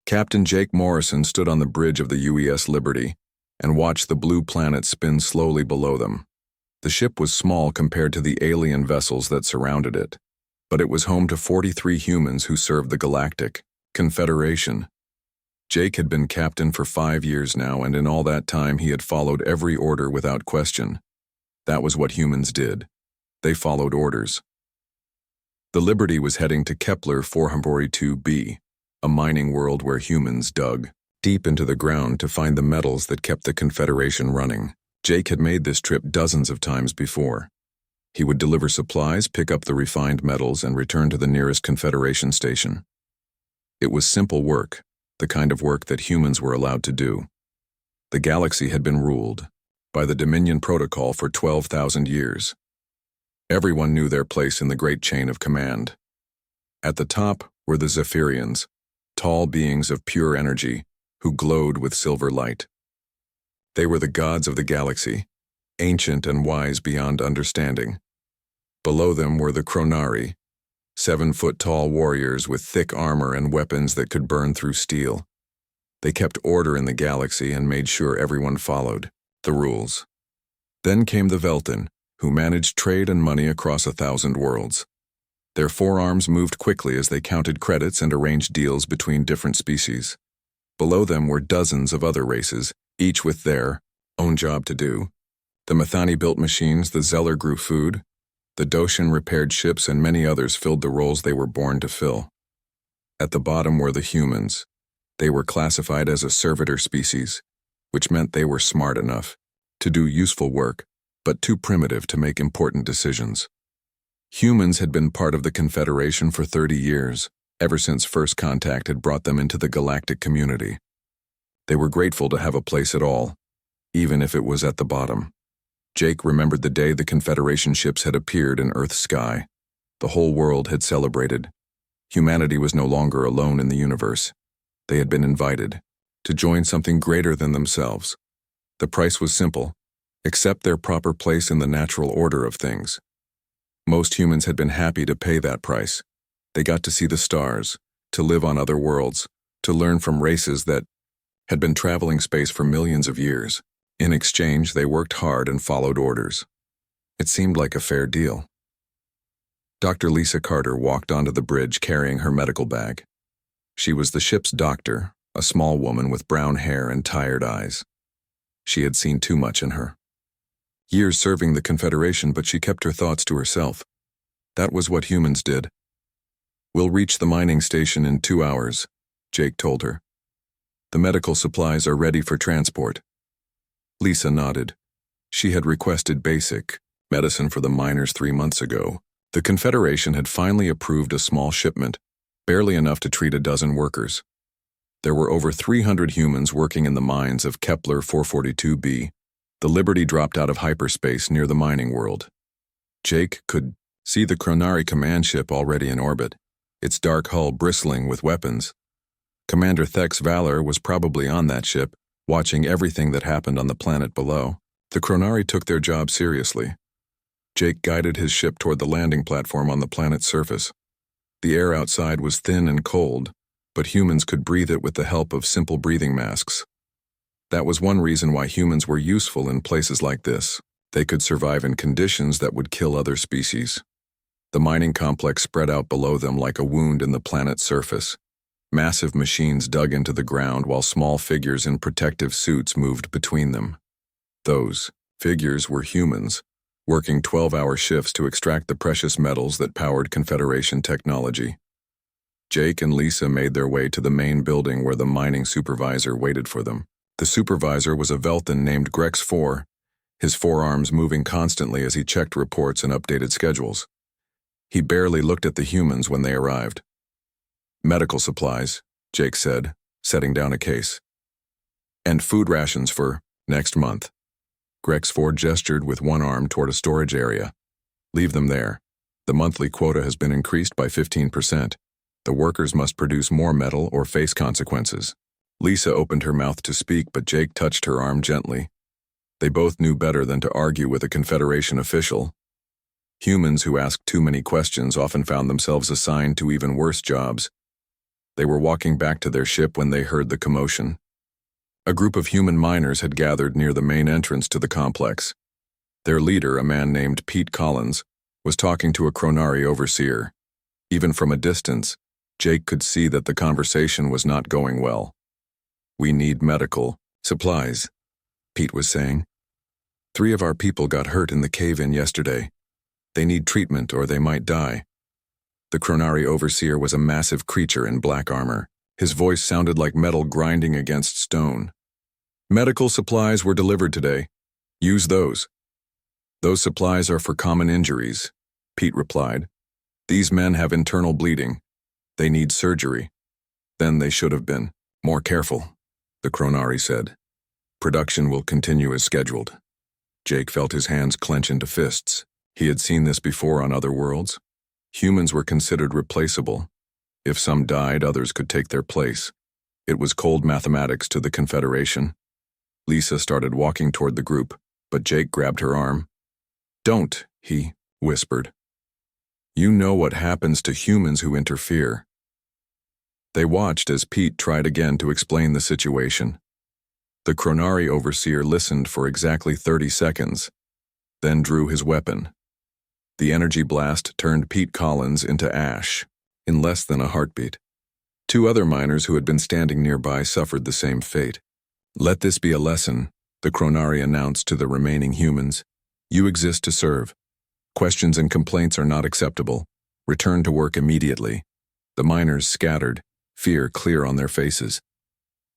Captain Jake Morrison stood on the bridge of the UES Liberty and watched the blue planet spin slowly below them. The ship was small compared to the alien vessels that surrounded it, but it was home to 43 humans who served the Galactic Confederation. Jake had been captain for 5 years now, and in all that time he had followed every order without question. That was what humans did. They followed orders. The Liberty was heading to Kepler 442b, a mining world where humans dug deep into the ground to find the metals that kept the Confederation running. Jake had made this trip dozens of times before. He would deliver supplies, pick up the refined metals, and return to the nearest Confederation station. It was simple work, the kind of work that humans were allowed to do. The galaxy had been ruled by the Dominion Protocol for 12,000 years. Everyone knew their place in the great chain of command. At the top were the Zephyrians, tall beings of pure energy who glowed with silver light. They were the gods of the galaxy, ancient and wise beyond understanding. Below them were the Chronari, 7-foot-tall warriors with thick armor and weapons that could burn through steel. They kept order in the galaxy and made sure everyone followed the rules. Then came the Veltan, who managed trade and money across 1,000 worlds. Their forearms moved quickly as they counted credits and arranged deals between different species. Below them were dozens of other races, each with their own job to do. The Methani built machines, the Zeller grew food, the Doshan repaired ships, and many others filled the roles they were born to fill. At the bottom were the humans. They were classified as a servitor species, which meant they were smart enough to do useful work, but too primitive to make important decisions. Humans had been part of the Confederation for 30 years, ever since first contact had brought them into the galactic community. They were grateful to have a place at all, even if it was at the bottom. Jake remembered the day the Confederation ships had appeared in Earth's sky. The whole world had celebrated. Humanity was no longer alone in the universe. They had been invited to join something greater than themselves. The price was simple: accept their proper place in the natural order of things. Most humans had been happy to pay that price. They got to see the stars, to live on other worlds, to learn from races that had been traveling space for millions of years. In exchange, they worked hard and followed orders. It seemed like a fair deal. Dr. Lisa Carter walked onto the bridge carrying her medical bag. She was the ship's doctor, a small woman with brown hair and tired eyes. She had seen too much in her. Years serving the Confederation, but she kept her thoughts to herself. That was what humans did. "We'll reach the mining station in 2 hours," Jake told her. "The medical supplies are ready for transport." Lisa nodded. She had requested basic medicine for the miners 3 months ago. The Confederation had finally approved a small shipment, barely enough to treat a dozen workers. There were over 300 humans working in the mines of Kepler 442b. The Liberty dropped out of hyperspace near the mining world. Jake could see the Chronari command ship already in orbit, its dark hull bristling with weapons. Commander Thex Valor was probably on that ship, watching everything that happened on the planet below. The Chronari took their job seriously. Jake guided his ship toward the landing platform on the planet's surface. The air outside was thin and cold, but humans could breathe it with the help of simple breathing masks. That was one reason why humans were useful in places like this. They could survive in conditions that would kill other species. The mining complex spread out below them like a wound in the planet's surface. Massive machines dug into the ground while small figures in protective suits moved between them. Those figures were humans, working 12-hour shifts to extract the precious metals that powered Confederation technology. Jake and Lisa made their way to the main building where the mining supervisor waited for them. The supervisor was a Veltan named Grex 4, his forearms moving constantly as he checked reports and updated schedules. He barely looked at the humans when they arrived. "Medical supplies," Jake said, setting down a case. "And food rations for next month." Grex 4 gestured with one arm toward a storage area. "Leave them there. The monthly quota has been increased by 15%. The workers must produce more metal or face consequences." Lisa opened her mouth to speak, but Jake touched her arm gently. They both knew better than to argue with a Confederation official. Humans who asked too many questions often found themselves assigned to even worse jobs. They were walking back to their ship when they heard the commotion. A group of human miners had gathered near the main entrance to the complex. Their leader, a man named Pete Collins, was talking to a Chronari overseer. Even from a distance, Jake could see that the conversation was not going well. "We need medical supplies," Pete was saying. "3 of our people got hurt in the cave-in yesterday. They need treatment or they might die." The Chronari overseer was a massive creature in black armor. His voice sounded like metal grinding against stone. "Medical supplies were delivered today. Use those." "Those supplies are for common injuries," Pete replied. "These men have internal bleeding. They need surgery." "Then they should have been more careful," the Chronari said. "Production will continue as scheduled." Jake felt his hands clench into fists. He had seen this before on other worlds. Humans were considered replaceable. If some died, others could take their place. It was cold mathematics to the Confederation. Lisa started walking toward the group, but Jake grabbed her arm. "Don't," he whispered. "You know what happens to humans who interfere." They watched as Pete tried again to explain the situation. The Chronari overseer listened for exactly 30 seconds, then drew his weapon. The energy blast turned Pete Collins into ash in less than a heartbeat. 2 other miners who had been standing nearby suffered the same fate. "Let this be a lesson," the Chronari announced to the remaining humans. "You exist to serve. Questions and complaints are not acceptable. Return to work immediately." The miners scattered, fear clear on their faces.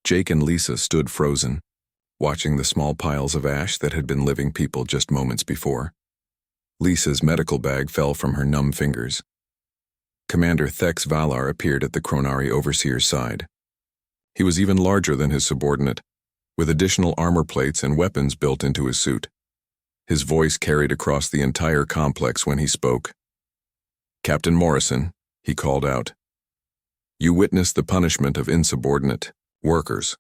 Jake and Lisa stood frozen, watching the small piles of ash that had been living people just moments before. Lisa's medical bag fell from her numb fingers. Commander Thex Valar appeared at the Chronari overseer's side. He was even larger than his subordinate, with additional armor plates and weapons built into his suit. His voice carried across the entire complex when he spoke. "Captain Morrison," he called out, "you witnessed the punishment of insubordinate workers.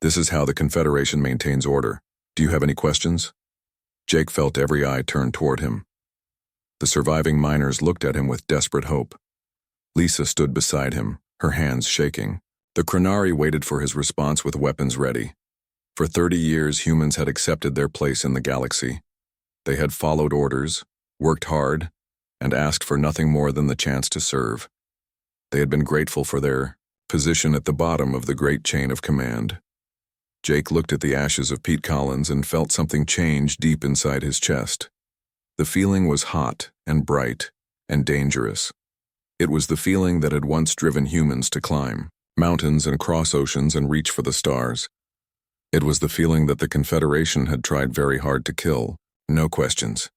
This is how the Confederation maintains order. Do you have any questions?" Jake felt every eye turn toward him. The surviving miners looked at him with desperate hope. Lisa stood beside him, her hands shaking. The Chronari waited for his response with weapons ready. For 30 years, humans had accepted their place in the galaxy. They had followed orders, worked hard, and asked for nothing more than the chance to serve. They had been grateful for their position at the bottom of the great chain of command. Jake looked at the ashes of Pete Collins and felt something change deep inside his chest. The feeling was hot and bright and dangerous. It was the feeling that had once driven humans to climb mountains and cross oceans and reach for the stars. It was the feeling that the Confederation had tried very hard to kill. "No questions,"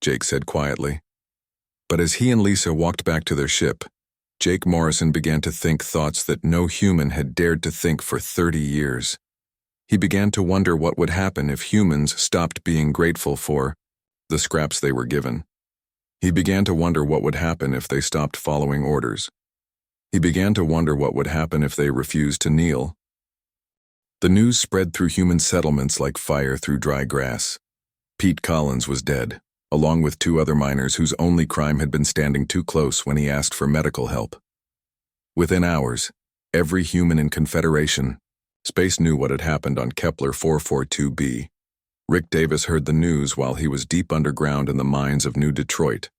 Jake said quietly. But as he and Lisa walked back to their ship, Jake Morrison began to think thoughts that no human had dared to think for 30 years. He began to wonder what would happen if humans stopped being grateful for the scraps they were given. He began to wonder what would happen if they stopped following orders. He began to wonder what would happen if they refused to kneel. The news spread through human settlements like fire through dry grass. Pete Collins was dead, along with 2 other miners whose only crime had been standing too close when he asked for medical help. Within hours, every human in Confederation space knew what had happened on Kepler 442b. Rick Davis heard the news while he was deep underground in the mines of New Detroit,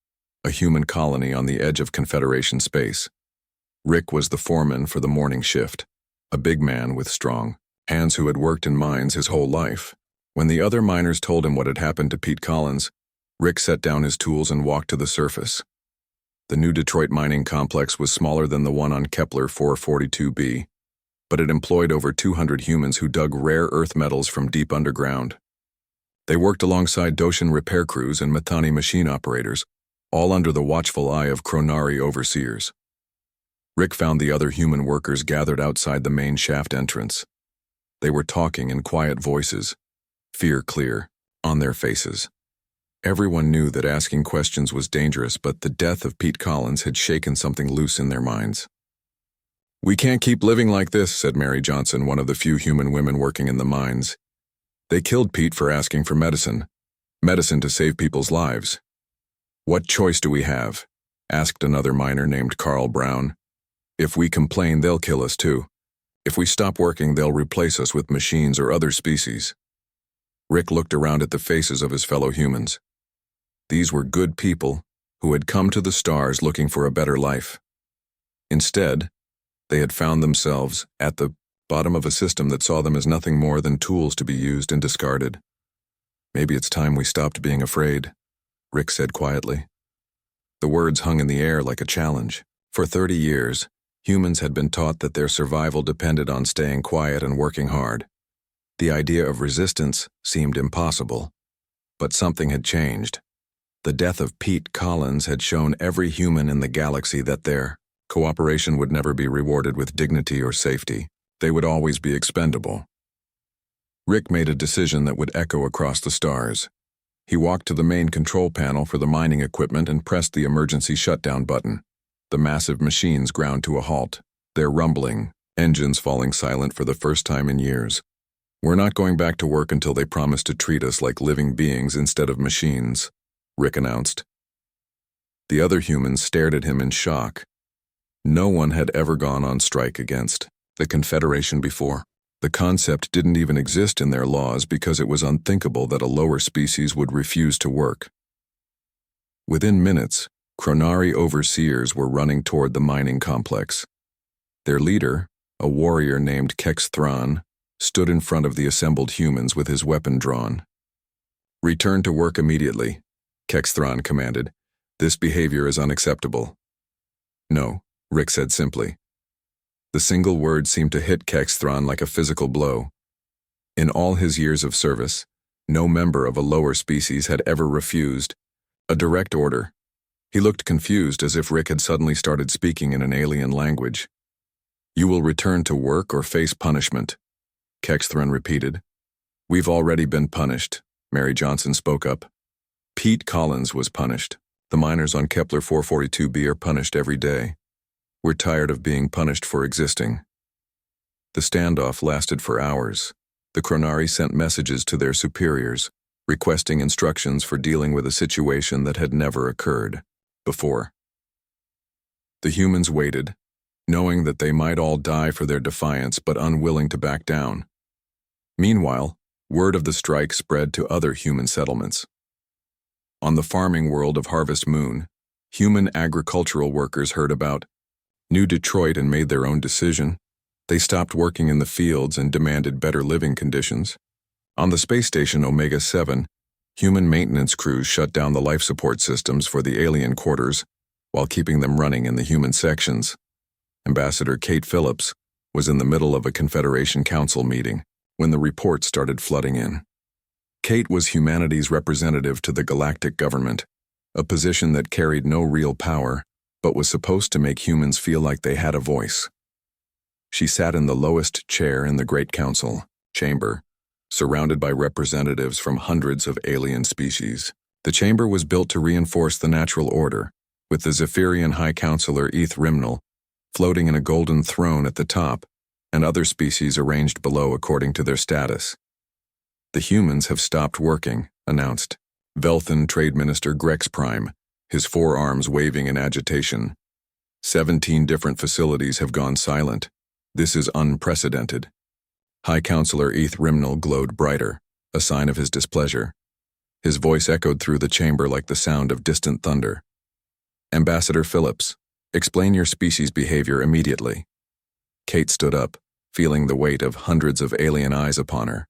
a human colony on the edge of Confederation space. Rick was the foreman for the morning shift, a big man with strong hands who had worked in mines his whole life. When the other miners told him what had happened to Pete Collins, Rick set down his tools and walked to the surface. The New Detroit mining complex was smaller than the one on Kepler 442b, but it employed over 200 humans who dug rare earth metals from deep underground. They worked alongside Doshan repair crews and Matani machine operators, all under the watchful eye of Chronari overseers. Rick found the other human workers gathered outside the main shaft entrance. They were talking in quiet voices, fear clear on their faces. Everyone knew that asking questions was dangerous, but the death of Pete Collins had shaken something loose in their minds. "We can't keep living like this," said Mary Johnson, one of the few human women working in the mines. "They killed Pete for asking for medicine to save people's lives. What choice do we have?" asked another miner named Carl Brown. If we complain, they'll kill us too. If we stop working, they'll replace us with machines or other species. Rick looked around at the faces of his fellow humans. These were good people who had come to the stars looking for a better life. Instead, they had found themselves at the bottom of a system that saw them as nothing more than tools to be used and discarded. Maybe it's time we stopped being afraid, Rick said quietly. The words hung in the air like a challenge. For 30 years, humans had been taught that their survival depended on staying quiet and working hard. The idea of resistance seemed impossible. But something had changed. The death of Pete Collins had shown every human in the galaxy that their cooperation would never be rewarded with dignity or safety. They would always be expendable. Rick made a decision that would echo across the stars. He walked to the main control panel for the mining equipment and pressed the emergency shutdown button. The massive machines ground to a halt, their rumbling, engines falling silent for the first time in years. We're not going back to work until they promise to treat us like living beings instead of machines, Rick announced. The other humans stared at him in shock. No one had ever gone on strike against the Confederation before. The concept didn't even exist in their laws because it was unthinkable that a lower species would refuse to work. Within minutes, Chronari overseers were running toward the mining complex. Their leader, a warrior named Kex Thron, stood in front of the assembled humans with his weapon drawn. "Return to work immediately," Kex Thron commanded. "This behavior is unacceptable." "No," Rick said simply. The single word seemed to hit Kex Thron like a physical blow. In all his years of service, no member of a lower species had ever refused a direct order. He looked confused, as if Rick had suddenly started speaking in an alien language. "You will return to work or face punishment," Kex Thron repeated. "We've already been punished," Mary Johnson spoke up. "Pete Collins was punished. The miners on Kepler 442b are punished every day. We're tired of being punished for existing." The standoff lasted for hours. The Chronari sent messages to their superiors, requesting instructions for dealing with a situation that had never occurred before. The humans waited, knowing that they might all die for their defiance but unwilling to back down. Meanwhile, word of the strike spread to other human settlements. On the farming world of Harvest Moon, human agricultural workers heard about New Detroit and made their own decision. They stopped working in the fields and demanded better living conditions. On the space station Omega-7, human maintenance crews shut down the life support systems for the alien quarters while keeping them running in the human sections. Ambassador Kate Phillips was in the middle of a Confederation Council meeting when the reports started flooding in. Kate was humanity's representative to the galactic government, a position that carried no real power but was supposed to make humans feel like they had a voice. She sat in the lowest chair in the Great Council chamber, surrounded by representatives from hundreds of alien species. The chamber was built to reinforce the natural order, with the Zephyrian High Counselor Eth Rimnal floating in a golden throne at the top, and other species arranged below according to their status. "The humans have stopped working," announced Velthan Trade Minister Grex Prime, his forearms waving in agitation. 17 different facilities have gone silent. This is unprecedented. High Counselor Eth Rimnal glowed brighter, a sign of his displeasure. His voice echoed through the chamber like the sound of distant thunder. "Ambassador Phillips, explain your species' behavior immediately." Kate stood up, feeling the weight of hundreds of alien eyes upon her.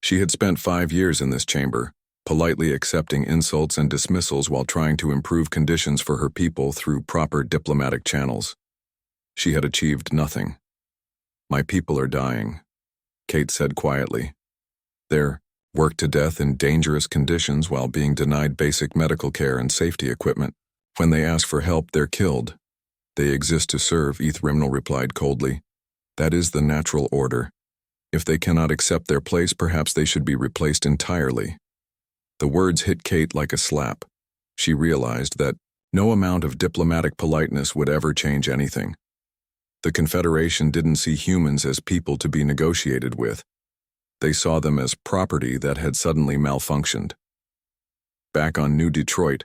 She had spent 5 years in this chamber, politely accepting insults and dismissals while trying to improve conditions for her people through proper diplomatic channels. She had achieved nothing. "My people are dying," Kate said quietly. "They're worked to death in dangerous conditions while being denied basic medical care and safety equipment. When they ask for help, they're killed. They exist to serve," Eth Rimnal replied coldly. "That is the natural order. If they cannot accept their place, perhaps they should be replaced entirely." The words hit Kate like a slap. She realized that no amount of diplomatic politeness would ever change anything. The Confederation didn't see humans as people to be negotiated with. They saw them as property that had suddenly malfunctioned. Back on New Detroit,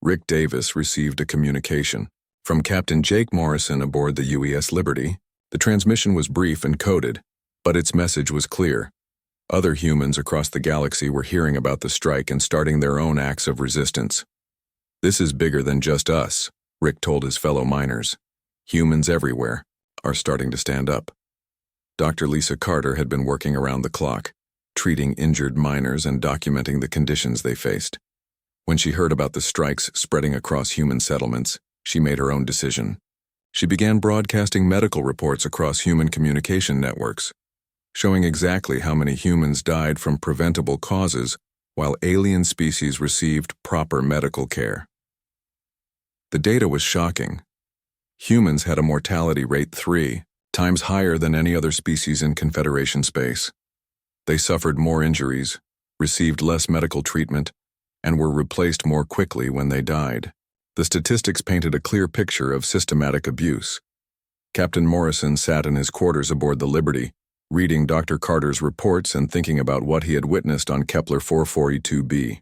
Rick Davis received a communication. From Captain Jake Morrison aboard the UES Liberty, the transmission was brief and coded, but its message was clear. Other humans across the galaxy were hearing about the strike and starting their own acts of resistance. "This is bigger than just us," Rick told his fellow miners. "Humans everywhere are starting to stand up." Dr. Lisa Carter had been working around the clock, treating injured miners and documenting the conditions they faced. When she heard about the strikes spreading across human settlements, she made her own decision. She began broadcasting medical reports across human communication networks, showing exactly how many humans died from preventable causes while alien species received proper medical care. The data was shocking. Humans had a mortality rate 3 times higher than any other species in Confederation space. They suffered more injuries, received less medical treatment, and were replaced more quickly when they died. The statistics painted a clear picture of systematic abuse. Captain Morrison sat in his quarters aboard the Liberty, reading Dr. Carter's reports and thinking about what he had witnessed on Kepler 442b.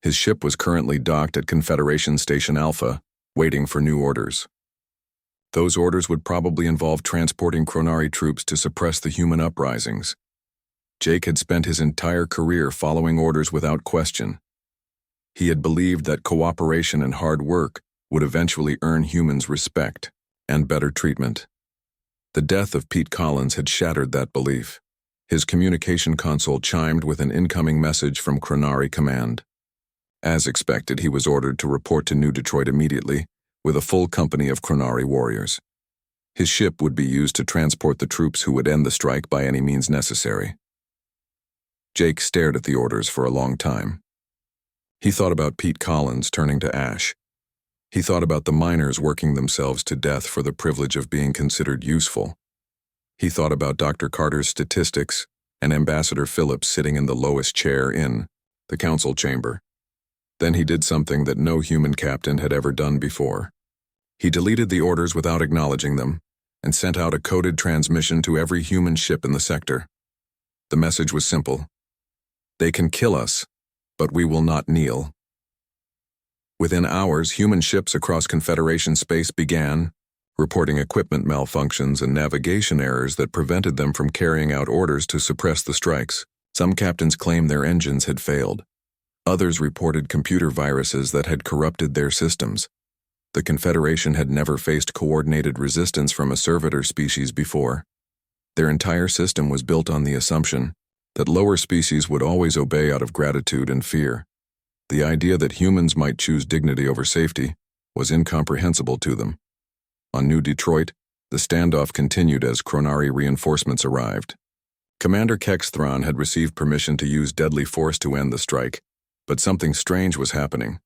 His ship was currently docked at Confederation Station Alpha, waiting for new orders. Those orders would probably involve transporting Chronari troops to suppress the human uprisings. Jake had spent his entire career following orders without question. He had believed that cooperation and hard work would eventually earn humans respect and better treatment. The death of Pete Collins had shattered that belief. His communication console chimed with an incoming message from Chronari Command. As expected, he was ordered to report to New Detroit immediately, with a full company of Chronari warriors. His ship would be used to transport the troops who would end the strike by any means necessary. Jake stared at the orders for a long time. He thought about Pete Collins turning to ash. He thought about the miners working themselves to death for the privilege of being considered useful. He thought about Dr. Carter's statistics and Ambassador Phillips sitting in the lowest chair in the council chamber. Then he did something that no human captain had ever done before. He deleted the orders without acknowledging them and sent out a coded transmission to every human ship in the sector. The message was simple. "They can kill us, but we will not kneel." Within hours, human ships across Confederation space began reporting equipment malfunctions and navigation errors that prevented them from carrying out orders to suppress the strikes. Some captains claimed their engines had failed. Others reported computer viruses that had corrupted their systems. The Confederation had never faced coordinated resistance from a servitor species before. Their entire system was built on the assumption that lower species would always obey out of gratitude and fear. The idea that humans might choose dignity over safety was incomprehensible to them. On New Detroit, the standoff continued as Chronari reinforcements arrived. Commander Kex Thrawn had received permission to use deadly force to end the strike, but something strange was happening.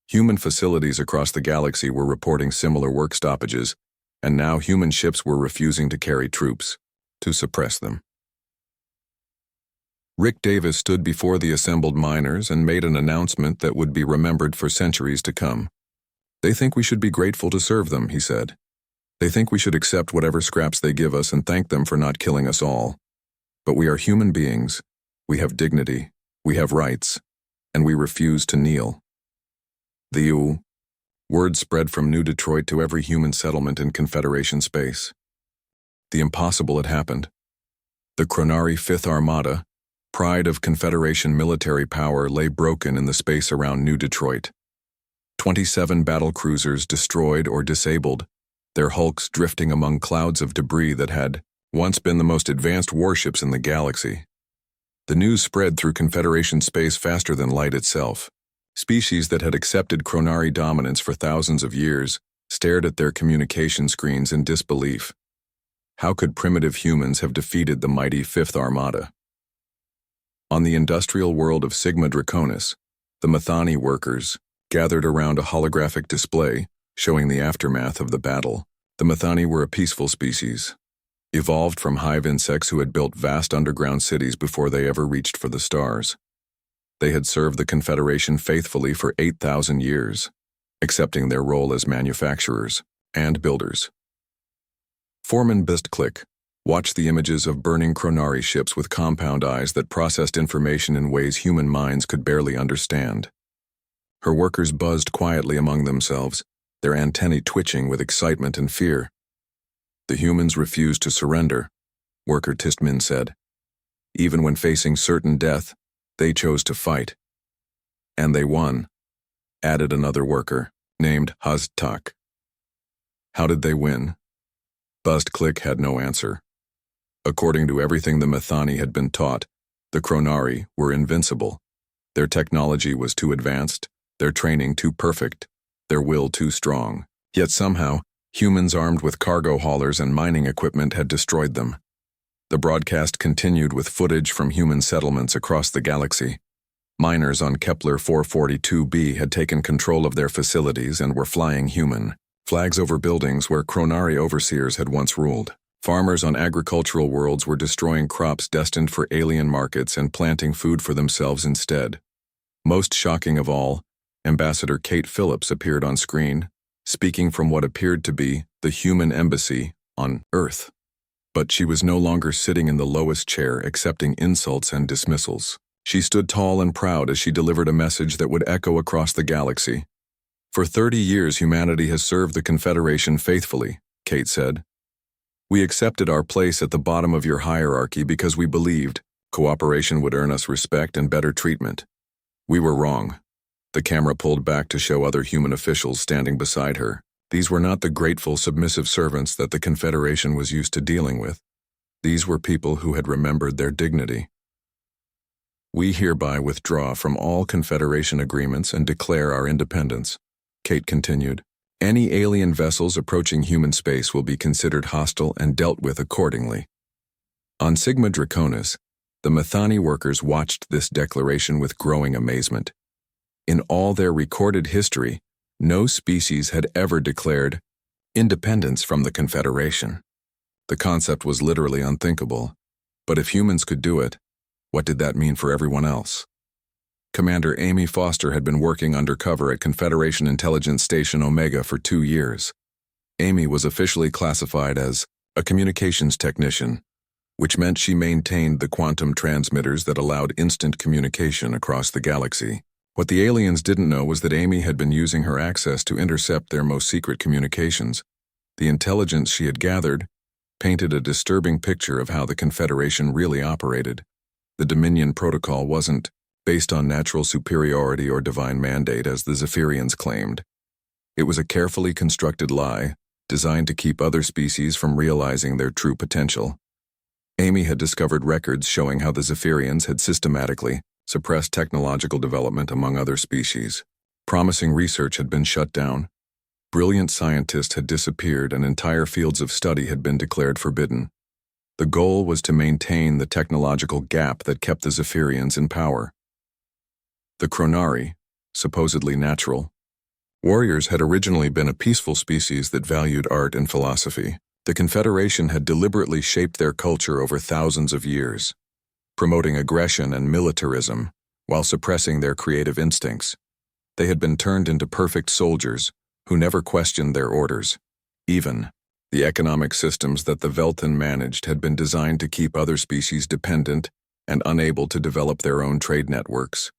Human facilities across the galaxy were reporting similar work stoppages, and now human ships were refusing to carry troops to suppress them. Rick Davis stood before the assembled miners and made an announcement that would be remembered for centuries to come. "They think we should be grateful to serve them," he said. "They think we should accept whatever scraps they give us and thank them for not killing us all. But we are human beings. We have dignity. We have rights. And we refuse to kneel." The word spread from New Detroit to every human settlement in Confederation space. The impossible had happened. The Chronari Fifth Armada, pride of Confederation military power, lay broken in the space around New Detroit. 27 battle cruisers destroyed or disabled, their hulks drifting among clouds of debris that had once been the most advanced warships in the galaxy. The news spread through Confederation space faster than light itself. Species that had accepted Chronari dominance for thousands of years stared at their communication screens in disbelief. How could primitive humans have defeated the mighty Fifth Armada? On the industrial world of Sigma Draconis, the Methani workers gathered around a holographic display showing the aftermath of the battle. The Methani were a peaceful species, evolved from hive insects who had built vast underground cities before they ever reached for the stars. They had served the Confederation faithfully for 8,000 years, accepting their role as manufacturers and builders. Foreman Bistklick watched the images of burning Chronari ships with compound eyes that processed information in ways human minds could barely understand. Her workers buzzed quietly among themselves, their antennae twitching with excitement and fear. The humans refused to surrender, worker Tistmin said. Even when facing certain death, they chose to fight. And they won, added another worker, named Haztak. How did they win? Buzzed-Click had no answer. According to everything the Methani had been taught, the Chronari were invincible. Their technology was too advanced, their training too perfect, their will too strong. Yet somehow, humans armed with cargo haulers and mining equipment had destroyed them. The broadcast continued with footage from human settlements across the galaxy. Miners on Kepler 442b had taken control of their facilities and were flying human flags over buildings where Chronari overseers had once ruled. Farmers on agricultural worlds were destroying crops destined for alien markets and planting food for themselves instead. Most shocking of all, Ambassador Kate Phillips appeared on screen, speaking from what appeared to be the human embassy on Earth. But she was no longer sitting in the lowest chair accepting insults and dismissals. She stood tall and proud as she delivered a message that would echo across the galaxy. For 30 years, humanity has served the Confederation faithfully, Kate said. We accepted our place at the bottom of your hierarchy because we believed cooperation would earn us respect and better treatment. We were wrong. The camera pulled back to show other human officials standing beside her. These were not the grateful, submissive servants that the Confederation was used to dealing with. These were people who had remembered their dignity. We hereby withdraw from all Confederation agreements and declare our independence, Kate continued. Any alien vessels approaching human space will be considered hostile and dealt with accordingly. On Sigma Draconis, the Methani workers watched this declaration with growing amazement. In all their recorded history, no species had ever declared independence from the Confederation. The concept was literally unthinkable, but if humans could do it, what did that mean for everyone else? Commander Amy Foster had been working undercover at Confederation Intelligence Station Omega for 2 years. Amy was officially classified as a communications technician, which meant she maintained the quantum transmitters that allowed instant communication across the galaxy. What the aliens didn't know was that Amy had been using her access to intercept their most secret communications. The intelligence she had gathered painted a disturbing picture of how the Confederation really operated. The Dominion Protocol wasn't based on natural superiority or divine mandate as the Zephyrians claimed. It was a carefully constructed lie, designed to keep other species from realizing their true potential. Amy had discovered records showing how the Zephyrians had systematically suppressed technological development among other species. Promising research had been shut down. Brilliant scientists had disappeared and entire fields of study had been declared forbidden. The goal was to maintain the technological gap that kept the Zephyrians in power. The Chronari, supposedly natural, warriors had originally been a peaceful species that valued art and philosophy. The Confederation had deliberately shaped their culture over thousands of years, promoting aggression and militarism while suppressing their creative instincts. They had been turned into perfect soldiers who never questioned their orders. Even the economic systems that the Veltan managed had been designed to keep other species dependent and unable to develop their own trade networks.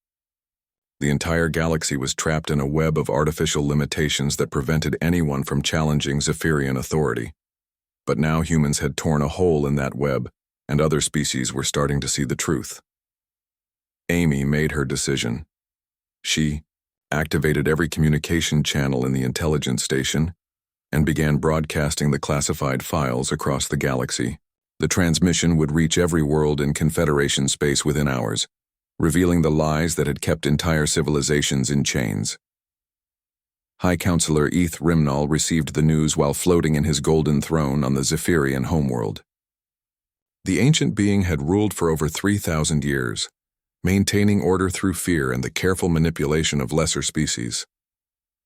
The entire galaxy was trapped in a web of artificial limitations that prevented anyone from challenging Zephyrian authority. But now humans had torn a hole in that web, and other species were starting to see the truth. Amy made her decision. She activated every communication channel in the intelligence station and began broadcasting the classified files across the galaxy. The transmission would reach every world in Confederation space within hours, revealing the lies that had kept entire civilizations in chains. High Counselor Eth Rimnall received the news while floating in his golden throne on the Zephyrian homeworld. The ancient being had ruled for over 3,000 years, maintaining order through fear and the careful manipulation of lesser species.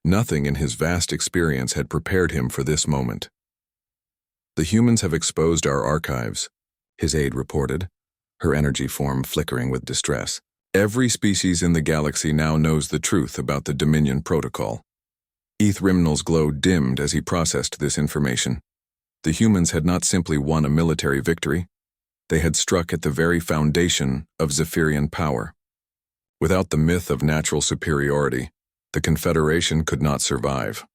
Nothing in his vast experience had prepared him for this moment. The humans have exposed our archives, his aide reported, her energy form flickering with distress. Every species in the galaxy now knows the truth about the Dominion Protocol. Eth Rimnall's glow dimmed as he processed this information. The humans had not simply won a military victory, they had struck at the very foundation of Zephyrian power. Without the myth of natural superiority, the Confederation could not survive.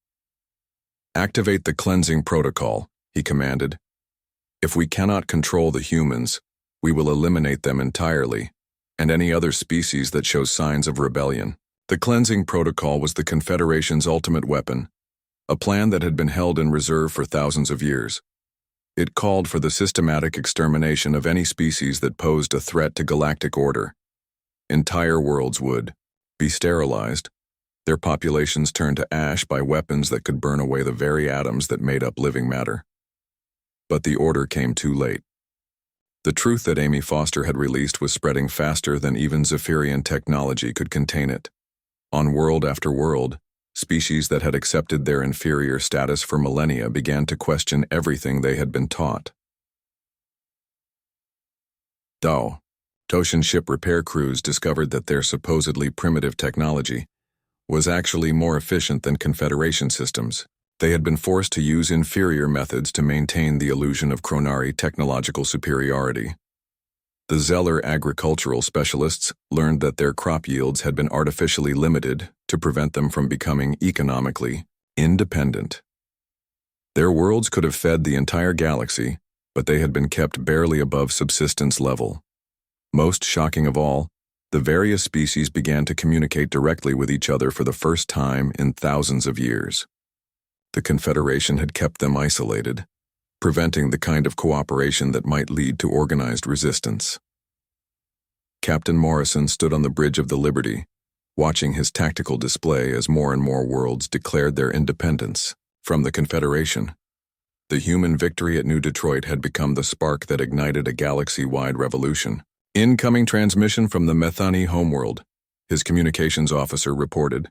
Activate the cleansing protocol, he commanded. If we cannot control the humans, we will eliminate them entirely, and any other species that show signs of rebellion. The cleansing protocol was the Confederation's ultimate weapon, a plan that had been held in reserve for thousands of years. It called for the systematic extermination of any species that posed a threat to galactic order. Entire worlds would be sterilized, their populations turned to ash by weapons that could burn away the very atoms that made up living matter. But the order came too late. The truth that Amy Foster had released was spreading faster than even Zephyrian technology could contain it. On world after world, species that had accepted their inferior status for millennia began to question everything they had been taught. Toshin ship repair crews discovered that their supposedly primitive technology was actually more efficient than Confederation systems. They had been forced to use inferior methods to maintain the illusion of Chronari technological superiority. The Zeller agricultural specialists learned that their crop yields had been artificially limited to prevent them from becoming economically independent. Their worlds could have fed the entire galaxy, but they had been kept barely above subsistence level. Most shocking of all, the various species began to communicate directly with each other for the first time in thousands of years. The Confederation had kept them isolated, preventing the kind of cooperation that might lead to organized resistance. Captain Morrison stood on the bridge of the Liberty, watching his tactical display as more and more worlds declared their independence from the Confederation. The human victory at New Detroit had become the spark that ignited a galaxy-wide revolution. Incoming transmission from the Methani homeworld, his communications officer reported.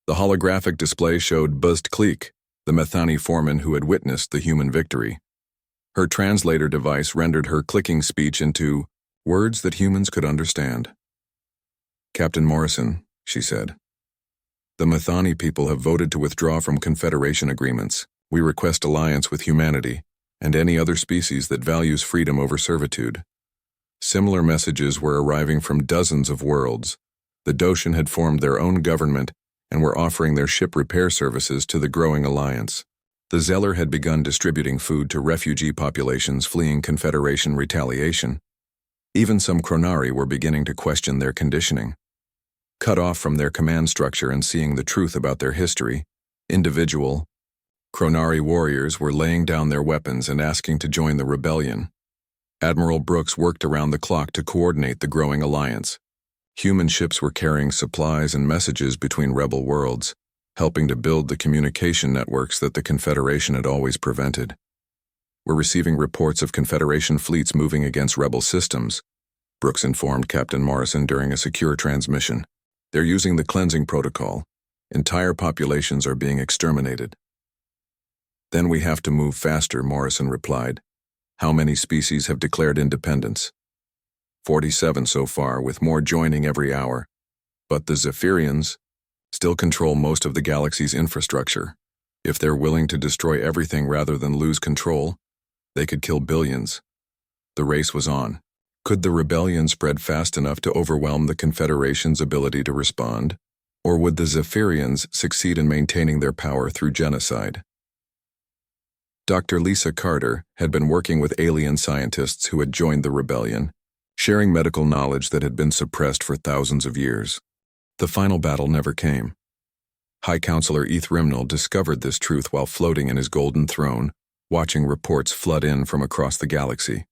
The holographic display showed Buzzt Kleek, the Methani foreman who had witnessed the human victory. Her translator device rendered her clicking speech into words that humans could understand. "Captain Morrison," she said, "the Methani people have voted to withdraw from Confederation agreements. We request alliance with humanity and any other species that values freedom over servitude." Similar messages were arriving from dozens of worlds. The Doshin had formed their own government and were offering their ship repair services to the growing alliance. The Zeller had begun distributing food to refugee populations fleeing Confederation retaliation. Even some Chronari were beginning to question their conditioning. Cut off from their command structure and seeing the truth about their history, individual Chronari warriors were laying down their weapons and asking to join the rebellion. Admiral Brooks worked around the clock to coordinate the growing alliance. Human ships were carrying supplies and messages between rebel worlds, helping to build the communication networks that the Confederation had always prevented. "We're receiving reports of Confederation fleets moving against rebel systems," Brooks informed Captain Morrison during a secure transmission. "They're using the cleansing protocol. Entire populations are being exterminated." "Then we have to move faster," Morrison replied. "How many species have declared independence?" 47 so far, with more joining every hour. But the Zephyrians still control most of the galaxy's infrastructure. If they're willing to destroy everything rather than lose control, they could kill billions. The race was on. Could the rebellion spread fast enough to overwhelm the Confederation's ability to respond? Or would the Zephyrians succeed in maintaining their power through genocide? Dr. Lisa Carter had been working with alien scientists who had joined the rebellion, sharing medical knowledge that had been suppressed for thousands of years. The final battle never came. High Counselor Ethrimnal discovered this truth while floating in his golden throne, watching reports flood in from across the galaxy.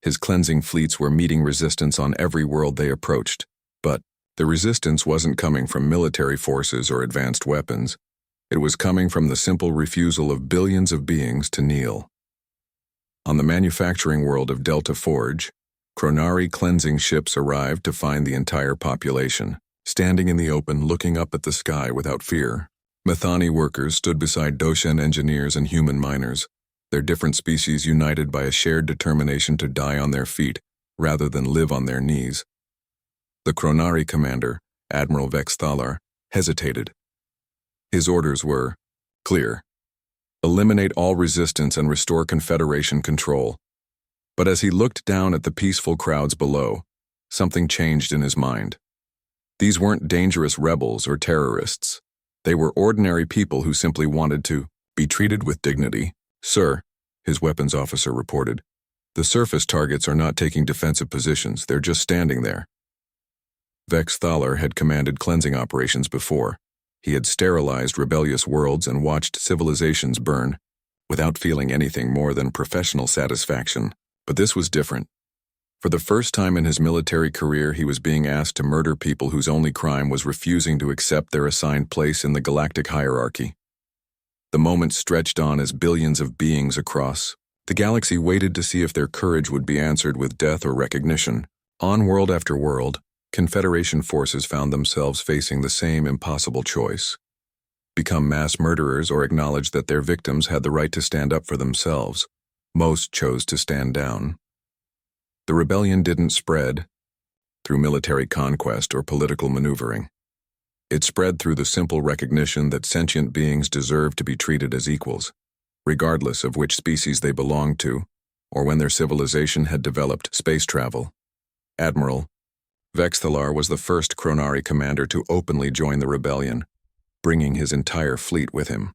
His cleansing fleets were meeting resistance on every world they approached, but the resistance wasn't coming from military forces or advanced weapons. It was coming from the simple refusal of billions of beings to kneel. On the manufacturing world of Delta Forge, Chronari cleansing ships arrived to find the entire population, standing in the open looking up at the sky without fear. Methani workers stood beside Doshin engineers and human miners, their different species united by a shared determination to die on their feet rather than live on their knees. The Chronari commander, Admiral Vex Thalar, hesitated. His orders were clear: eliminate all resistance and restore Confederation control. But as he looked down at the peaceful crowds below, something changed in his mind. These weren't dangerous rebels or terrorists. They were ordinary people who simply wanted to Be treated with dignity. Sir, his weapons officer reported. The surface targets are not taking defensive positions, they're just standing there. Vex Thaler had commanded cleansing operations before. He had sterilized rebellious worlds and watched civilizations burn, without feeling anything more than professional satisfaction. But this was different. For the first time in his military career, he was being asked to murder people whose only crime was refusing to accept their assigned place in the galactic hierarchy. The moment stretched on as billions of beings across the galaxy waited to see if their courage would be answered with death or recognition. On world after world, Confederation forces found themselves facing the same impossible choice: become mass murderers or acknowledge that their victims had the right to stand up for themselves. Most chose to stand down. The rebellion didn't spread through military conquest or political maneuvering. It spread through the simple recognition that sentient beings deserve to be treated as equals, regardless of which species they belonged to, or when their civilization had developed space travel. Admiral Vex Thaler was the first Chronari commander to openly join the rebellion, bringing his entire fleet with him.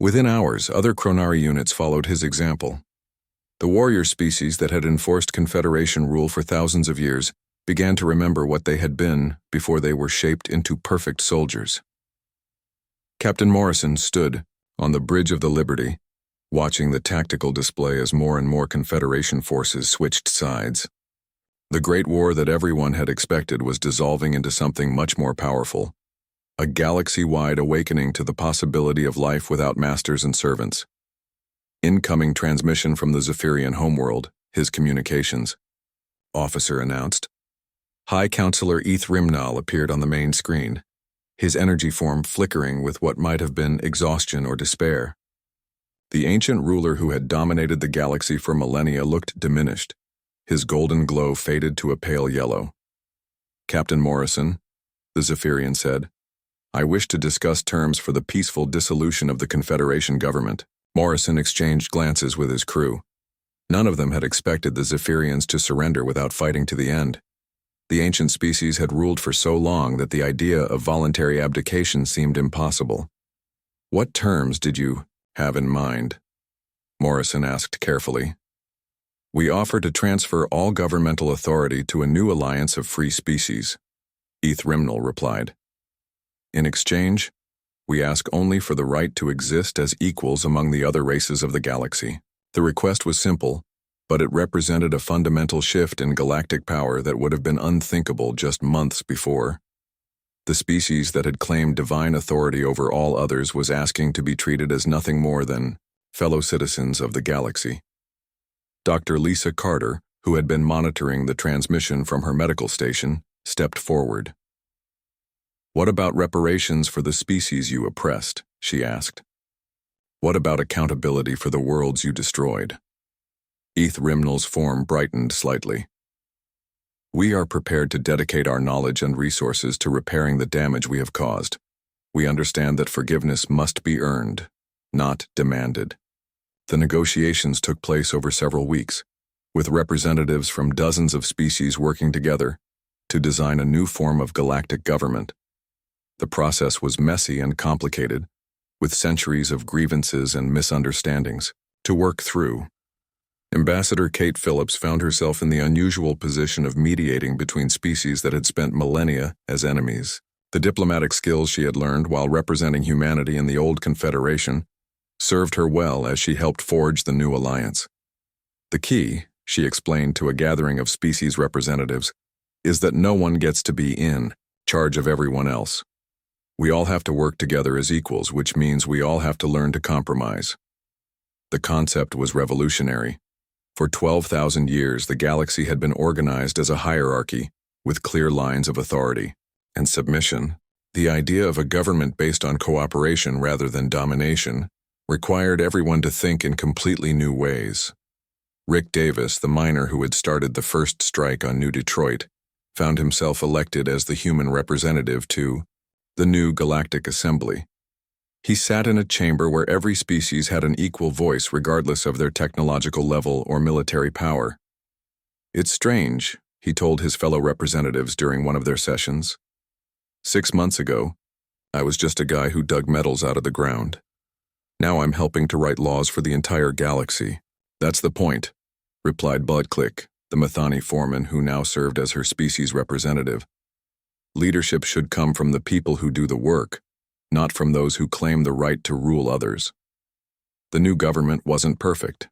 Within hours, other Chronari units followed his example. The warrior species that had enforced Confederation rule for thousands of years began to remember what they had been before they were shaped into perfect soldiers. Captain Morrison stood on the bridge of the Liberty, watching the tactical display as more and more Confederation forces switched sides. The great war that everyone had expected was dissolving into something much more powerful, a galaxy-wide awakening to the possibility of life without masters and servants. Incoming transmission from the Zephyrian homeworld, his communications, officer announced. High Counselor Eth Rimnal appeared on the main screen, his energy form flickering with what might have been exhaustion or despair. The ancient ruler who had dominated the galaxy for millennia looked diminished. His golden glow faded to a pale yellow. Captain Morrison, the Zephyrian said, I wish to discuss terms for the peaceful dissolution of the Confederation government. Morrison exchanged glances with his crew. None of them had expected the Zephyrians to surrender without fighting to the end. The ancient species had ruled for so long that the idea of voluntary abdication seemed impossible. What terms did you have in mind? Morrison asked carefully. We offer to transfer all governmental authority to a new alliance of free species, Eth Rimnal replied. In exchange, we ask only for the right to exist as equals among the other races of the galaxy. The request was simple, but it represented a fundamental shift in galactic power that would have been unthinkable just months before. The species that had claimed divine authority over all others was asking to be treated as nothing more than fellow citizens of the galaxy. Dr. Lisa Carter, who had been monitoring the transmission from her medical station, stepped forward. What about reparations for the species you oppressed? She asked. What about accountability for the worlds you destroyed? Eth Rimnal's form brightened slightly. We are prepared to dedicate our knowledge and resources to repairing the damage we have caused. We understand that forgiveness must be earned, not demanded. The negotiations took place over several weeks, with representatives from dozens of species working together to design a new form of galactic government. The process was messy and complicated, with centuries of grievances and misunderstandings to work through. Ambassador Kate Phillips found herself in the unusual position of mediating between species that had spent millennia as enemies. The diplomatic skills she had learned while representing humanity in the old Confederation served her well as she helped forge the new alliance. The key, she explained to a gathering of species representatives, is that no one gets to be in charge of everyone else. We all have to work together as equals, which means we all have to learn to compromise. The concept was revolutionary. For 12,000 years, the galaxy had been organized as a hierarchy with clear lines of authority and submission. The idea of a government based on cooperation rather than domination required everyone to think in completely new ways. Rick Davis, the miner who had started the first strike on New Detroit, found himself elected as the human representative to the new Galactic Assembly. He sat in a chamber where every species had an equal voice regardless of their technological level or military power. It's strange, he told his fellow representatives during one of their sessions. 6 months ago, I was just a guy who dug metals out of the ground. Now I'm helping to write laws for the entire galaxy. That's the point, replied Bloodclick, the Methani foreman who now served as her species representative. Leadership should come from the people who do the work, not from those who claim the right to rule others. The new government wasn't perfect.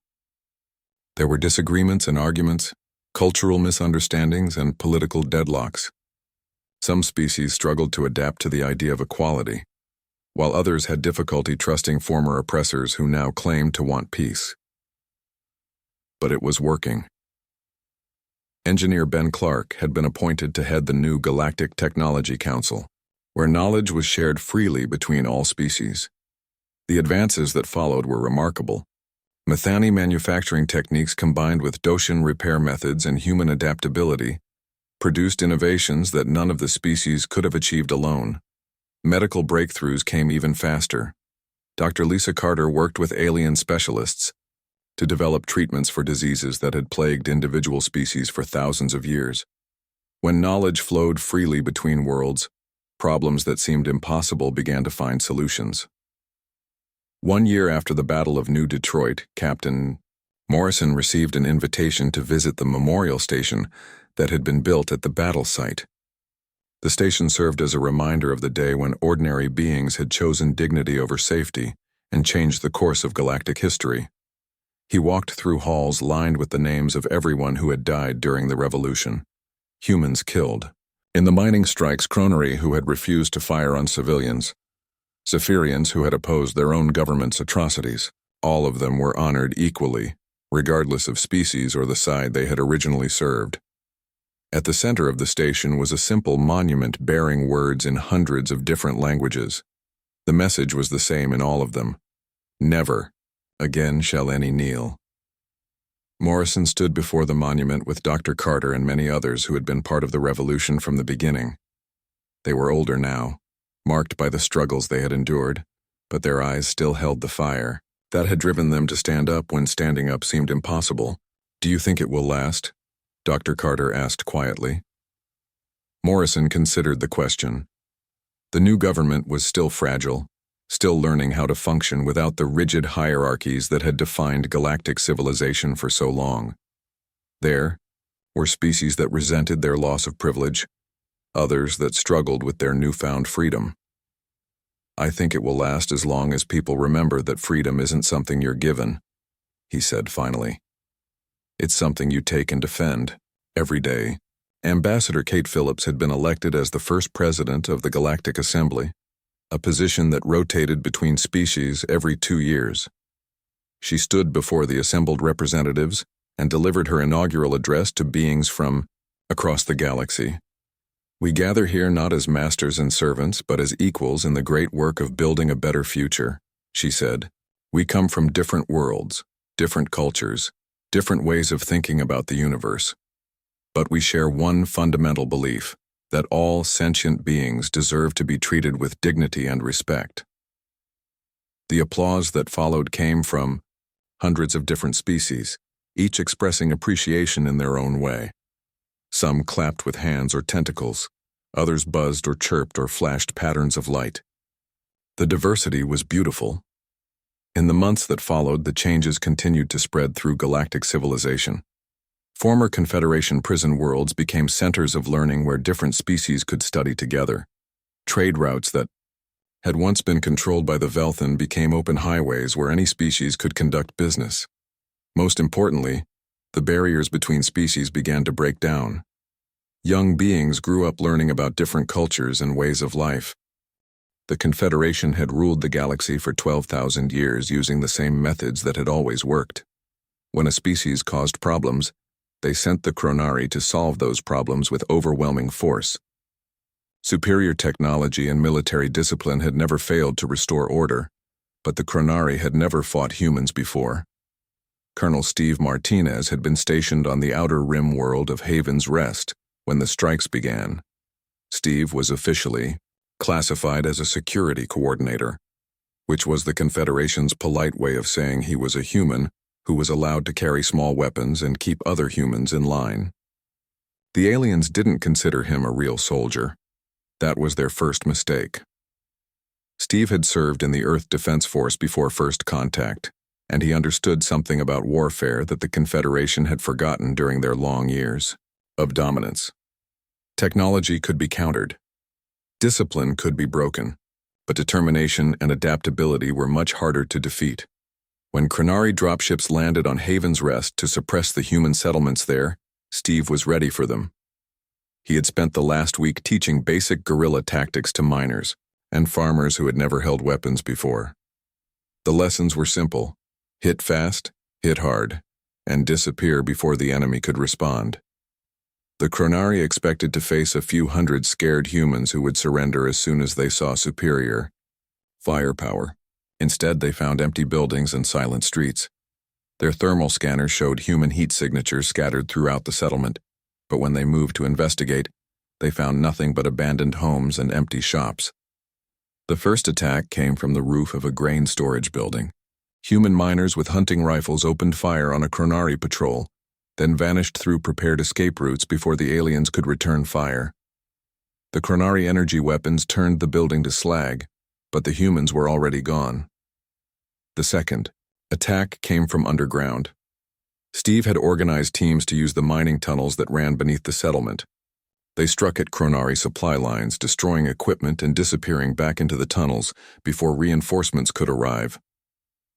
There were disagreements and arguments, cultural misunderstandings, and political deadlocks. Some species struggled to adapt to the idea of equality, while others had difficulty trusting former oppressors who now claimed to want peace. But it was working. Engineer Ben Clark had been appointed to head the new Galactic Technology Council, where knowledge was shared freely between all species. The advances that followed were remarkable. Methani manufacturing techniques combined with Doshan repair methods and human adaptability produced innovations that none of the species could have achieved alone. Medical breakthroughs came even faster. Dr. Lisa Carter worked with alien specialists to develop treatments for diseases that had plagued individual species for thousands of years. When knowledge flowed freely between worlds, problems that seemed impossible began to find solutions. 1 year after the Battle of New Detroit, Captain Morrison received an invitation to visit the memorial station that had been built at the battle site. The station served as a reminder of the day when ordinary beings had chosen dignity over safety and changed the course of galactic history. He walked through halls lined with the names of everyone who had died during the revolution. Humans killed. In the mining strikes, Chronari who had refused to fire on civilians. Zephyrians who had opposed their own government's atrocities. All of them were honored equally, regardless of species or the side they had originally served. At the center of the station was a simple monument bearing words in hundreds of different languages. The message was the same in all of them. Never again shall any kneel. Morrison stood before the monument with Dr. Carter and many others who had been part of the revolution from the beginning. They were older now, marked by the struggles they had endured, but their eyes still held the fire that had driven them to stand up when standing up seemed impossible. Do you think it will last? Dr. Carter asked quietly. Morrison considered the question. The new government was still fragile, still learning how to function without the rigid hierarchies that had defined galactic civilization for so long. There were species that resented their loss of privilege, others that struggled with their newfound freedom. I think it will last as long as people remember that freedom isn't something you're given, he said finally. It's something you take and defend, every day. Ambassador Kate Phillips had been elected as the first president of the Galactic Assembly, a position that rotated between species every 2 years. She stood before the assembled representatives and delivered her inaugural address to beings from across the galaxy. We gather here not as masters and servants, but as equals in the great work of building a better future, she said. We come from different worlds, different cultures, different ways of thinking about the universe. But we share one fundamental belief, that all sentient beings deserve to be treated with dignity and respect. The applause that followed came from hundreds of different species, each expressing appreciation in their own way. Some clapped with hands or tentacles, others buzzed or chirped or flashed patterns of light. The diversity was beautiful. In the months that followed, the changes continued to spread through galactic civilization. Former Confederation prison worlds became centers of learning where different species could study together. Trade routes that had once been controlled by the Velthan became open highways where any species could conduct business. Most importantly, the barriers between species began to break down. Young beings grew up learning about different cultures and ways of life. The Confederation had ruled the galaxy for 12,000 years using the same methods that had always worked. When a species caused problems, they sent the Chronari to solve those problems with overwhelming force. Superior technology and military discipline had never failed to restore order, but the Chronari had never fought humans before. Colonel Steve Martinez had been stationed on the outer rim world of Haven's Rest when the strikes began. Steve was officially classified as a security coordinator, which was the Confederation's polite way of saying he was a human who was allowed to carry small weapons and keep other humans in line. The aliens didn't consider him a real soldier. That was their first mistake. Steve had served in the Earth Defense Force before first contact, and he understood something about warfare that the Confederation had forgotten during their long years of dominance. Technology could be countered. Discipline could be broken, but determination and adaptability were much harder to defeat. When Chronari dropships landed on Haven's Rest to suppress the human settlements there, Steve was ready for them. He had spent the last week teaching basic guerrilla tactics to miners and farmers who had never held weapons before. The lessons were simple: hit fast, hit hard, and disappear before the enemy could respond. The Chronari expected to face a few hundred scared humans who would surrender as soon as they saw superior firepower. Instead, they found empty buildings and silent streets. Their thermal scanners showed human heat signatures scattered throughout the settlement, but when they moved to investigate, they found nothing but abandoned homes and empty shops. The first attack came from the roof of a grain storage building. Human miners with hunting rifles opened fire on a Chronari patrol, then vanished through prepared escape routes before the aliens could return fire. The Chronari energy weapons turned the building to slag, but the humans were already gone. The second attack came from underground. Steve had organized teams to use the mining tunnels that ran beneath the settlement. They struck at Chronari supply lines, destroying equipment and disappearing back into the tunnels before reinforcements could arrive.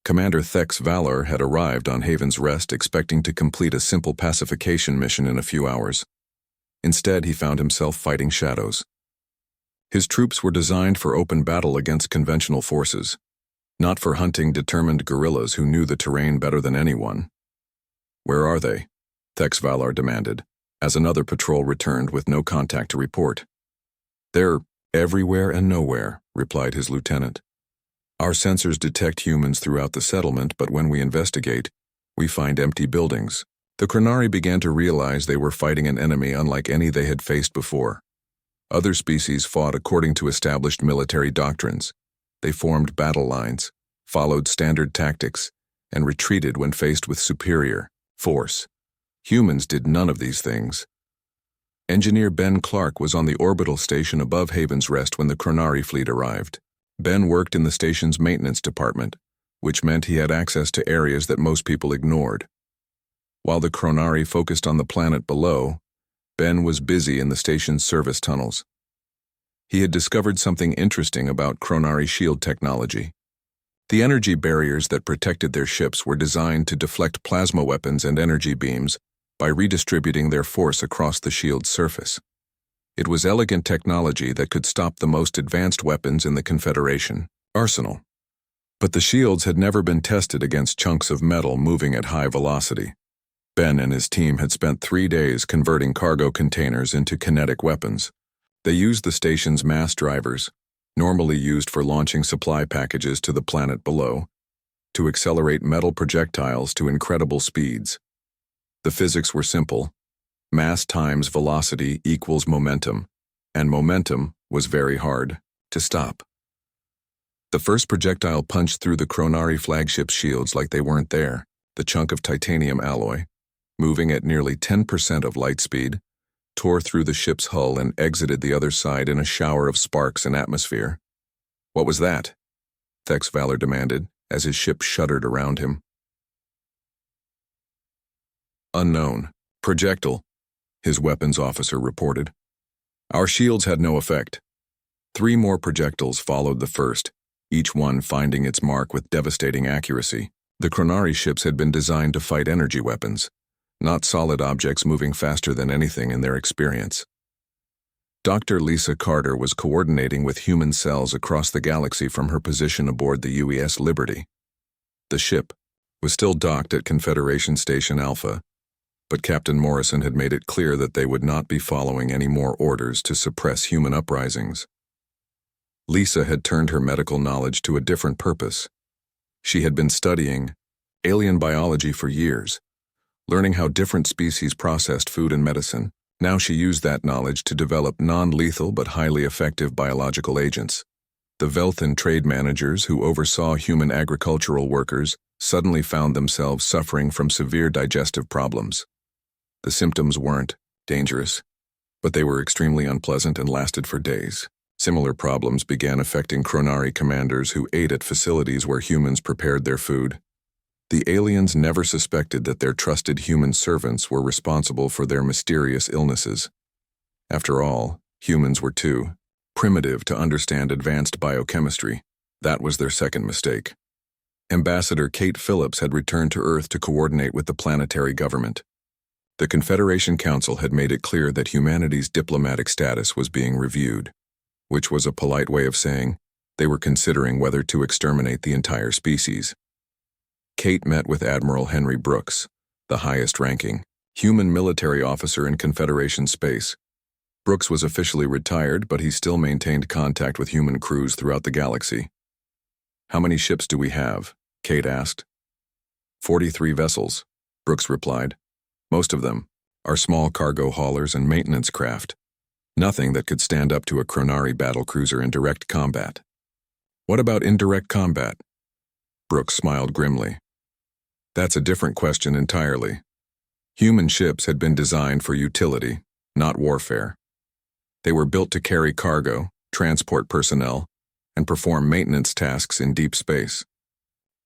Commander Thex Valor had arrived on Haven's Rest expecting to complete a simple pacification mission in a few hours. Instead, he found himself fighting shadows. His troops were designed for open battle against conventional forces, not for hunting determined guerrillas who knew the terrain better than anyone. "Where are they?" Thex Valor demanded, as another patrol returned with no contact to report. "They're everywhere and nowhere," replied his lieutenant. "Our sensors detect humans throughout the settlement, but when we investigate, we find empty buildings." The Chronari began to realize they were fighting an enemy unlike any they had faced before. Other species fought according to established military doctrines. They formed battle lines, followed standard tactics, and retreated when faced with superior force. Humans did none of these things. Engineer Ben Clark was on the orbital station above Haven's Rest when the Chronari fleet arrived. Ben worked in the station's maintenance department, which meant he had access to areas that most people ignored. While the Chronari focused on the planet below, Ben was busy in the station's service tunnels. He had discovered something interesting about Chronari shield technology. The energy barriers that protected their ships were designed to deflect plasma weapons and energy beams by redistributing their force across the shield's surface. It was elegant technology that could stop the most advanced weapons in the Confederation arsenal. But the shields had never been tested against chunks of metal moving at high velocity. Ben and his team had spent 3 days converting cargo containers into kinetic weapons. They used the station's mass drivers, normally used for launching supply packages to the planet below, to accelerate metal projectiles to incredible speeds. The physics were simple. Mass times velocity equals momentum, and momentum was very hard to stop. The first projectile punched through the Chronari flagship's shields like they weren't there, the chunk of titanium alloy, moving at nearly 10% of light speed, tore through the ship's hull and exited the other side in a shower of sparks and atmosphere. "What was that?" Thex Valor demanded, as his ship shuddered around him. "Unknown. Projectile," his weapons officer reported. "Our shields had no effect." 3 more projectiles followed the first, each one finding its mark with devastating accuracy. The Chronari ships had been designed to fight energy weapons, not solid objects moving faster than anything in their experience. Dr. Lisa Carter was coordinating with human cells across the galaxy from her position aboard the UES Liberty. The ship was still docked at Confederation Station Alpha, but Captain Morrison had made it clear that they would not be following any more orders to suppress human uprisings. Lisa had turned her medical knowledge to a different purpose. She had been studying alien biology for years, learning how different species processed food and medicine. Now she used that knowledge to develop non-lethal but highly effective biological agents. The Velthan trade managers who oversaw human agricultural workers suddenly found themselves suffering from severe digestive problems. The symptoms weren't dangerous, but they were extremely unpleasant and lasted for days. Similar problems began affecting Chronari commanders who ate at facilities where humans prepared their food. The aliens never suspected that their trusted human servants were responsible for their mysterious illnesses. After all, humans were too primitive to understand advanced biochemistry. That was their second mistake. Ambassador Kate Phillips had returned to Earth to coordinate with the planetary government. The Confederation Council had made it clear that humanity's diplomatic status was being reviewed, which was a polite way of saying they were considering whether to exterminate the entire species. Kate met with Admiral Henry Brooks, the highest-ranking human military officer in Confederation space. Brooks was officially retired, but he still maintained contact with human crews throughout the galaxy. "How many ships do we have?" Kate asked. 43 vessels, Brooks replied. "Most of them are small cargo haulers and maintenance craft. Nothing that could stand up to a Chronari battlecruiser in direct combat." "What about indirect combat?" Brooks smiled grimly. "That's a different question entirely. Human ships had been designed for utility, not warfare. They were built to carry cargo, transport personnel, and perform maintenance tasks in deep space.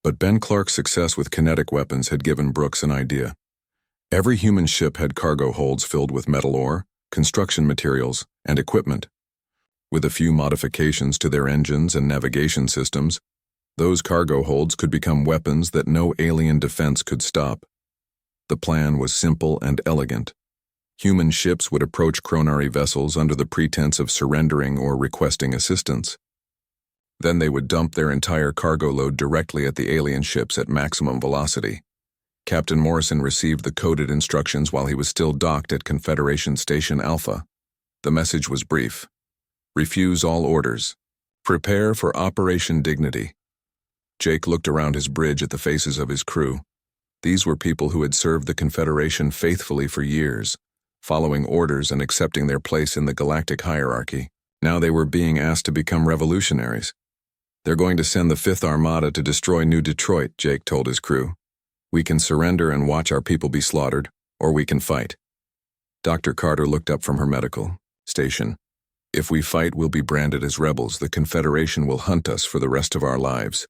But Ben Clark's success with kinetic weapons had given Brooks an idea. Every human ship had cargo holds filled with metal ore, construction materials, and equipment. With a few modifications to their engines and navigation systems, those cargo holds could become weapons that no alien defense could stop. The plan was simple and elegant. Human ships would approach Chronari vessels under the pretense of surrendering or requesting assistance. Then they would dump their entire cargo load directly at the alien ships at maximum velocity. Captain Morrison received the coded instructions while he was still docked at Confederation Station Alpha. The message was brief. "Refuse all orders. Prepare for Operation Dignity." Jake looked around his bridge at the faces of his crew. These were people who had served the Confederation faithfully for years, following orders and accepting their place in the galactic hierarchy. Now they were being asked to become revolutionaries. "They're going to send the Fifth Armada to destroy New Detroit," Jake told his crew. "We can surrender and watch our people be slaughtered, or we can fight." Dr. Carter looked up from her medical station. "If we fight, we'll be branded as rebels. The Confederation will hunt us for the rest of our lives."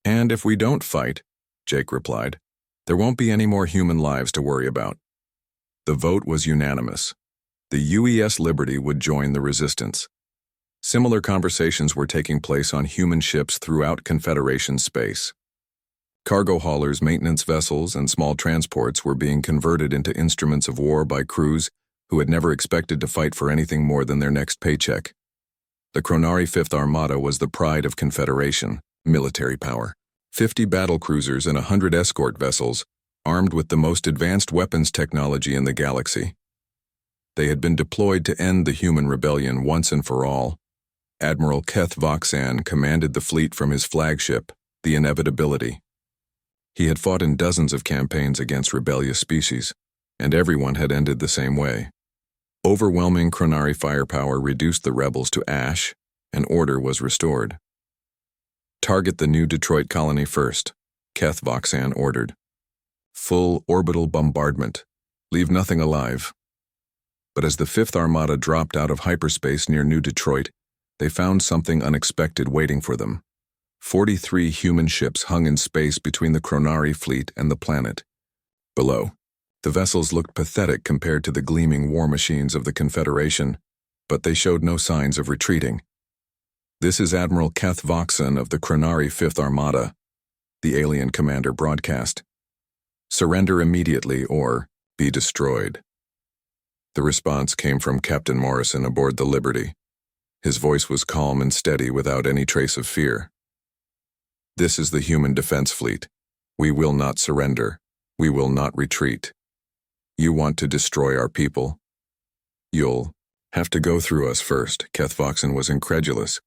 "And if we don't fight," Jake replied, "there won't be any more human lives to worry about." The vote was unanimous. The UES Liberty would join the resistance. Similar conversations were taking place on human ships throughout Confederation space. Cargo haulers, maintenance vessels, and small transports were being converted into instruments of war by crews who had never expected to fight for anything more than their next paycheck. The Chronari Fifth Armada was the pride of Confederation military power. 50 battlecruisers and 100 escort vessels, armed with the most advanced weapons technology in the galaxy. They had been deployed to end the human rebellion once and for all. Admiral Keth Voxan commanded the fleet from his flagship, the Inevitability. He had fought in dozens of campaigns against rebellious species, and everyone had ended the same way. Overwhelming Chronari firepower reduced the rebels to ash, and order was restored. "Target the New Detroit colony first," Keth Voxan ordered. "Full orbital bombardment. Leave nothing alive." But as the Fifth Armada dropped out of hyperspace near New Detroit, they found something unexpected waiting for them. 43 human ships hung in space between the Chronari fleet and the planet. Below, the vessels looked pathetic compared to the gleaming war machines of the Confederation, but they showed no signs of retreating. "This is Admiral Keth Voxan of the Chronari Fifth Armada," the alien commander broadcast. "Surrender immediately or be destroyed." The response came from Captain Morrison aboard the Liberty. His voice was calm and steady without any trace of fear. "This is the Human Defense Fleet. We will not surrender. We will not retreat. You want to destroy our people? You'll have to go through us first." Keth Voxan was incredulous.